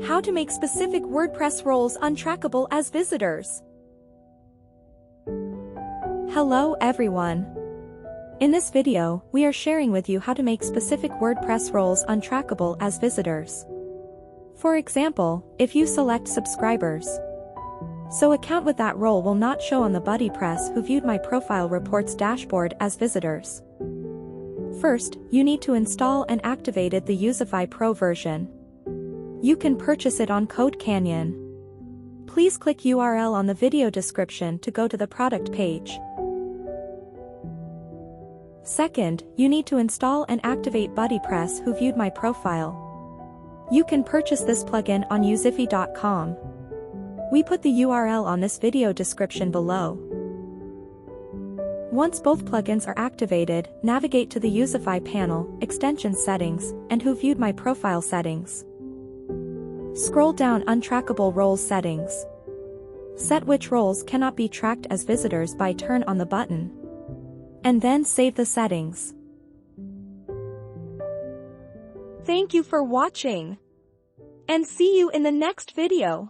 How to make specific WordPress roles untrackable as visitors. Hello everyone. In this video, we are sharing with you how to make specific WordPress roles untrackable as visitors. For example, if you select subscribers, so account with that role will not show on the Buddypress Who Viewed My Profile reports dashboard as visitors. First, you need to install and activate the Youzify Pro version. You can purchase it on Code Canyon. Please click URL on the video description to go to the product page. Second, you need to install and activate Buddypress Who Viewed My Profile. You can purchase this plugin on Youzify.com. We put the URL on this video description below. Once both plugins are activated, navigate to the Youzify panel, Extension Settings, and Who Viewed My Profile settings. Scroll down Untrackable Roles settings. Set which roles cannot be tracked as visitors by turn on the button. And then save the settings. Thank you for watching. And see you in the next video.